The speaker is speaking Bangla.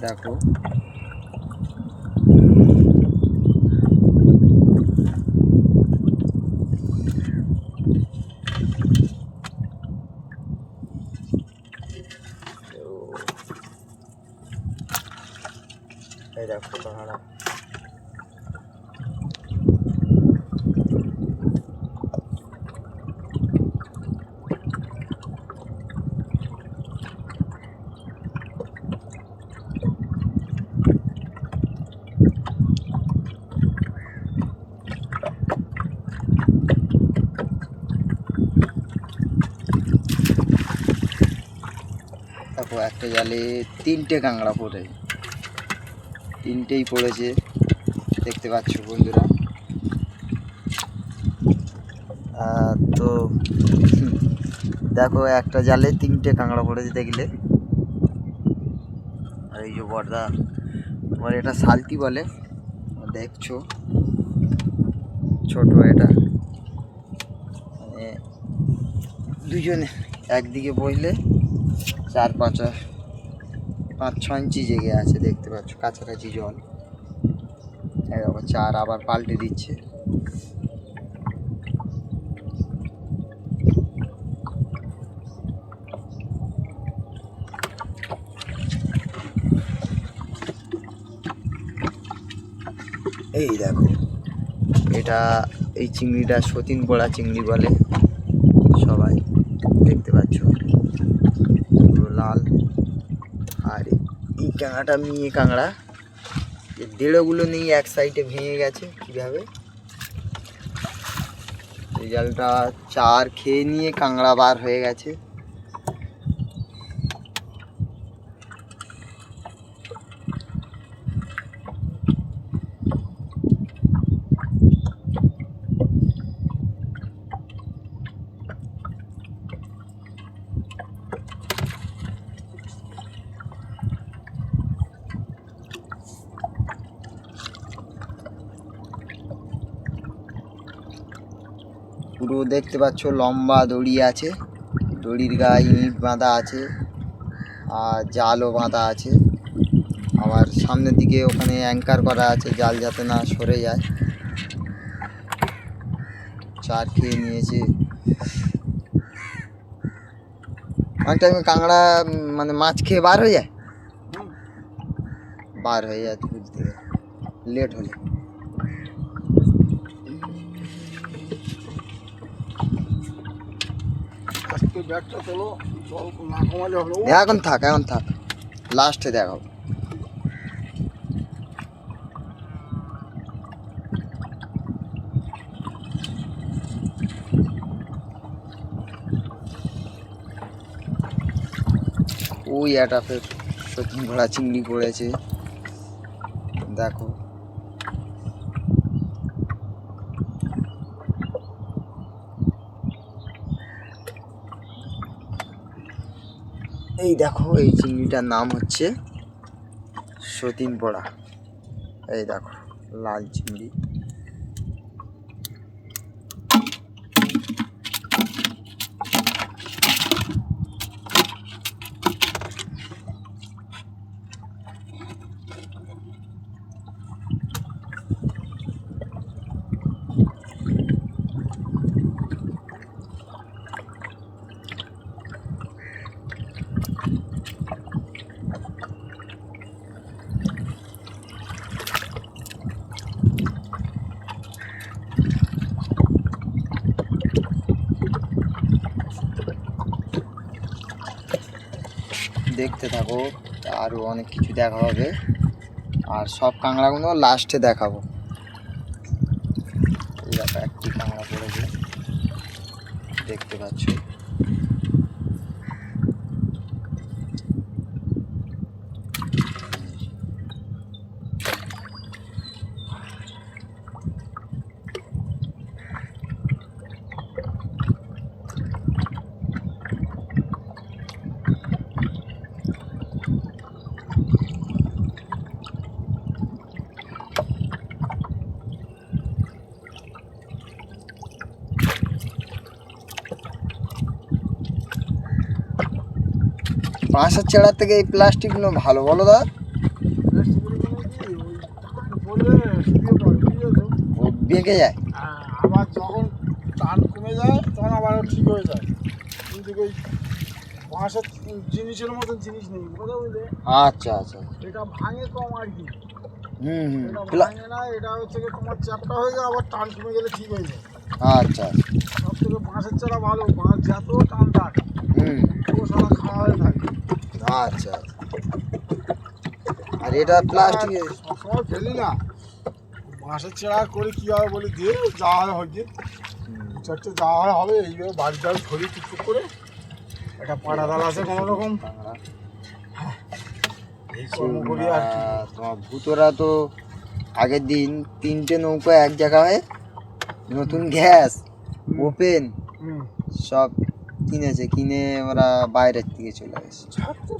দেখো এই দেখো কাঁকড়া। দেখো একটা জালে 3টে কাঁকড়া পড়ে, 3টেই পড়েছে দেখতে পাচ্ছ বন্ধুরা। তো দেখো একটা জালে 3টে কাঁকড়া পড়েছে দেখলে। আর এই যে বড়দা, তোমার এটা সালতি বলে, দেখছো ছোট এটা, মানে দুজনে একদিকে বসলে 4-5-6 ইঞ্চি জেগে আছে দেখতে পাচ্ছ, কাছাকাছি জল। দেখো চার আবার পাল্টে দিচ্ছে। এই দেখো এটা, এই চিংড়িটা সতীন পোড়া চিংড়ি বলে সবাই, দেখতে পাচ্ছ পুরো লাল। আর এই কাঁকড়াটা নিয়ে কাঁকড়া দেড়গুলো নেই, এক সাইডে ভেঙে গেছে কীভাবে। এই জালটা চার খেয়ে নিয়ে কাঁকড়া বার হয়ে গেছে। পুরো দেখতে পাচ্ছ লম্বা দড়ি আছে, দড়ির গায়ে ইট বাঁধা আছে আর জালও বাঁধা আছে। আবার সামনের দিকে ওখানে অ্যাঙ্কার করা আছে, জাল যাতে না সরে যায়। চার খেয়ে নিয়েছে। অনেক টাইমে কাঁকড়া মানে মাছ খেয়ে বার হয়ে যায়, বুঝতে লেট হলে। এখন থাক লাস্টে দেখাবো। ওই একটা ফের সতীন ঘোড়া চিংড়ি পড়েছে দেখো। এই দেখো এই চিংড়িটার নাম হচ্ছে সতীন পোড়া। এই দেখো লাল চিংড়ি। দেখতে থাকো, আরও অনেক কিছু দেখা হবে, আর সব কাঁকড়াগুলো লাস্টে দেখাবো। এই দেখো একটি কাঁকড়া পড়েছে দেখতে পাচ্ছ। বাঁশের চেড়ার থেকে এই প্লাস্টিকগুলো ভালো বলো দা? ও বেঁকে যায়। আবার যখন টান কমে যায় তখন আবার ঠিক হয়ে যায়, কিন্তু ওই বাঁশের জিনিসের মতন জিনিস নেই, বুঝতে বুঝলে। আচ্ছা আচ্ছা। এটা ভাঙে কম আর কি, হুম এটা হুম। ভাঙে না, এটা হচ্ছে গিয়ে তোমার চ্যাপটা হয়ে যায়, আবার টান কমে গেলে ঠিক হয়ে যায়। আচ্ছা আচ্ছা। সব থেকে বাঁশের চারা ভালো, বাঁশ যত টান থাক হুম। ও সারা খাওয়া হয়ে থাকে। আচ্ছা। আর এটা প্লাস্টিকের। সবসময় ফেলি না, বাঁশের চেরা করে কী হবে বলি দিয়ে যাওয়া হয় হচ্ছে, চারটে যাওয়া হবে এইভাবে বাড়িতে আমি ধরি টুকটুক করে, একটা পাড়া ডাল আছে কোনো রকম এই কর্ম করি আর কি। তোমার ভূতরা তো আগের দিন 3টে নৌকা এক জায়গায়, নতুন গ্যাস ওপেন হুম, সব কিনেছে, কিনে ওরা বাইরের থেকে চলে গেছে। ছাড় তো